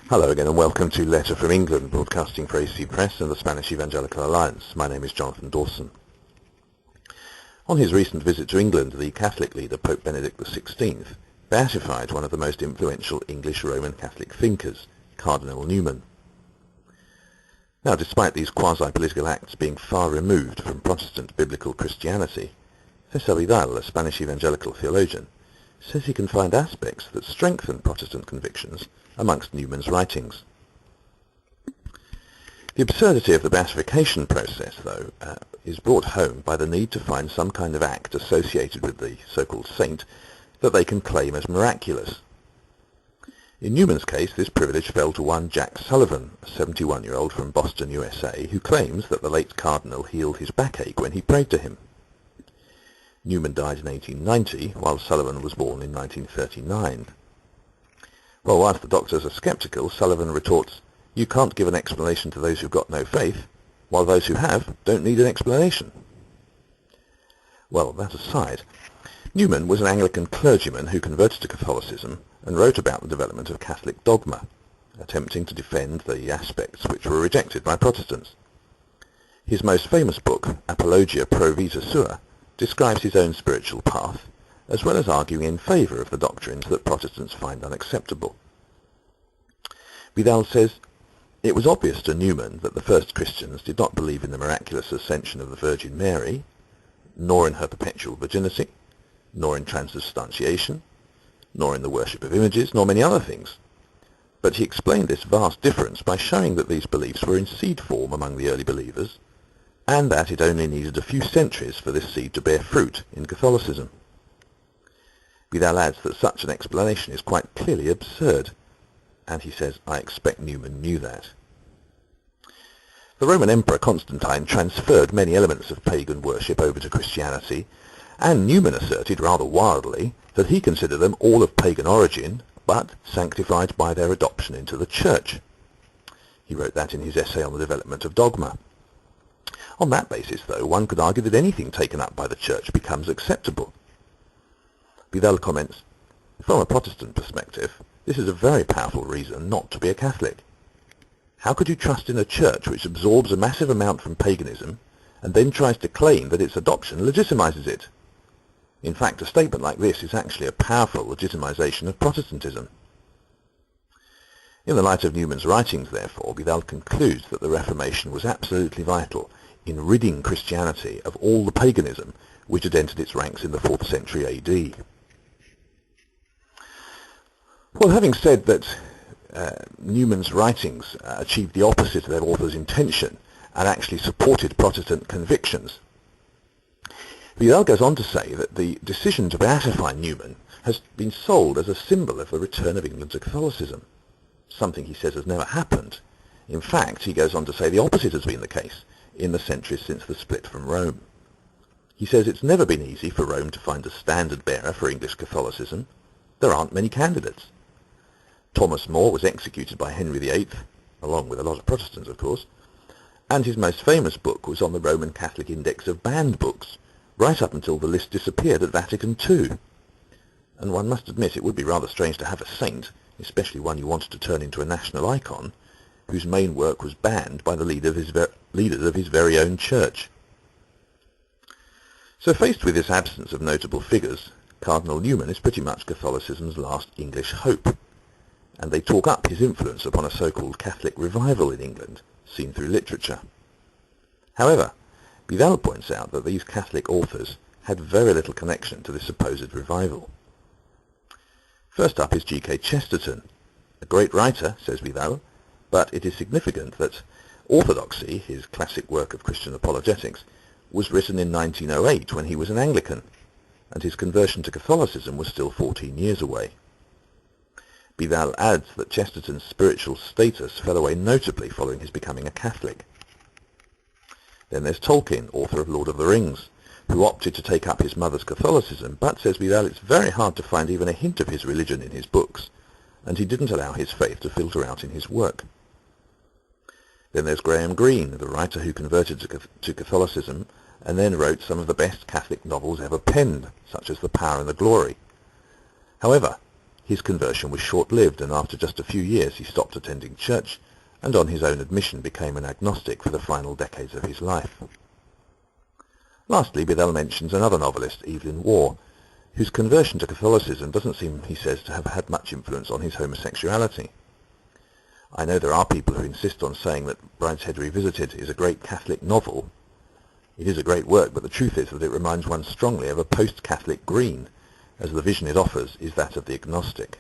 Hello again and welcome to Letter from England, broadcasting for AC Press and the Spanish Evangelical Alliance. My name is Jonathan Dawson. On his recent visit to England, the Catholic leader, Pope Benedict XVI, beatified one of the most influential English Roman Catholic thinkers, Cardinal Newman. Now, despite these quasi-political acts being far removed from Protestant biblical Christianity, César Vidal, a Spanish Evangelical theologian, says he can find aspects that strengthen Protestant convictions amongst Newman's writings. The absurdity of the beatification process, though, is brought home by the need to find some kind of act associated with the so-called saint that they can claim as miraculous. In Newman's case, this privilege fell to one Jack Sullivan, a 71-year-old from Boston, USA, who claims that the late cardinal healed his backache when he prayed to him. Newman died in 1890, while Sullivan was born in 1939. Well, whilst the doctors are sceptical, Sullivan retorts, "You can't give an explanation to those who've got no faith, while those who have don't need an explanation." Well, that aside, Newman was an Anglican clergyman who converted to Catholicism and wrote about the development of Catholic dogma, attempting to defend the aspects which were rejected by Protestants. His most famous book, Apologia pro vita sua, describes his own spiritual path, as well as arguing in favour of the doctrines that Protestants find unacceptable. Vidal says, "It was obvious to Newman that the first Christians did not believe in the miraculous ascension of the Virgin Mary, nor in her perpetual virginity, nor in transubstantiation, nor in the worship of images, nor many other things. But he explained this vast difference by showing that these beliefs were in seed form among the early believers, and that it only needed a few centuries for this seed to bear fruit in Catholicism." Vidal adds that such an explanation is quite clearly absurd, and he says, "I expect Newman knew that." The Roman Emperor Constantine transferred many elements of pagan worship over to Christianity, and Newman asserted rather wildly that he considered them all of pagan origin, but sanctified by their adoption into the Church. He wrote that in his essay on the development of dogma. On that basis, though, one could argue that anything taken up by the Church becomes acceptable. Vidal comments, "From a Protestant perspective, this is a very powerful reason not to be a Catholic. How could you trust in a church which absorbs a massive amount from paganism and then tries to claim that its adoption legitimizes it? In fact, a statement like this is actually a powerful legitimization of Protestantism." In the light of Newman's writings, therefore, Vidal concludes that the Reformation was absolutely vital in ridding Christianity of all the paganism which had entered its ranks in the 4th century AD. Well, having said that Newman's writings achieved the opposite of their author's intention and actually supported Protestant convictions, Vidal goes on to say that the decision to beatify Newman has been sold as a symbol of the return of England to Catholicism, something he says has never happened. In fact, he goes on to say the opposite has been the case in the centuries since the split from Rome. He says it's never been easy for Rome to find a standard bearer for English Catholicism. There aren't many candidates. Thomas More was executed by Henry VIII, along with a lot of Protestants, of course, and his most famous book was on the Roman Catholic Index of Banned Books, right up until the list disappeared at Vatican II. And one must admit it would be rather strange to have a saint, especially one you wanted to turn into a national icon, whose main work was banned by the leaders of his very own church. So faced with this absence of notable figures, Cardinal Newman is pretty much Catholicism's last English hope, and they talk up his influence upon a so-called Catholic revival in England, seen through literature. However, Vidal points out that these Catholic authors had very little connection to this supposed revival. First up is G.K. Chesterton, a great writer, says Vidal, but it is significant that Orthodoxy, his classic work of Christian apologetics, was written in 1908 when he was an Anglican, and his conversion to Catholicism was still 14 years away. Vidal adds that Chesterton's spiritual status fell away notably following his becoming a Catholic. Then there's Tolkien, author of Lord of the Rings, who opted to take up his mother's Catholicism, but, says Vidal, it's very hard to find even a hint of his religion in his books, and he didn't allow his faith to filter out in his work. Then there's Graham Greene, the writer who converted to Catholicism and then wrote some of the best Catholic novels ever penned, such as The Power and the Glory. However, His conversion was short-lived, and after just a few years he stopped attending church and on his own admission became an agnostic for the final decades of his life. Lastly, Vidal mentions another novelist, Evelyn Waugh, whose conversion to Catholicism doesn't seem, he says, to have had much influence on his homosexuality. I know there are people who insist on saying that Brideshead Revisited is a great Catholic novel. It is a great work, but the truth is that it reminds one strongly of a post-Catholic Green, as the vision it offers is that of the agnostic.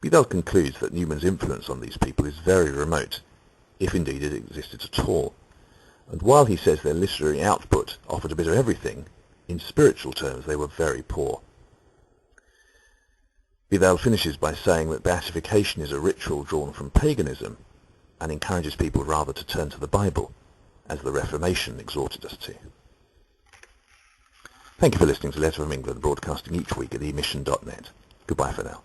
Vidal concludes that Newman's influence on these people is very remote, if indeed it existed at all, and while he says their literary output offered a bit of everything, in spiritual terms they were very poor. Vidal finishes by saying that beatification is a ritual drawn from paganism and encourages people rather to turn to the Bible, as the Reformation exhorted us to. Thank you for listening to Letter from England, broadcasting each week at emission.net. Goodbye for now.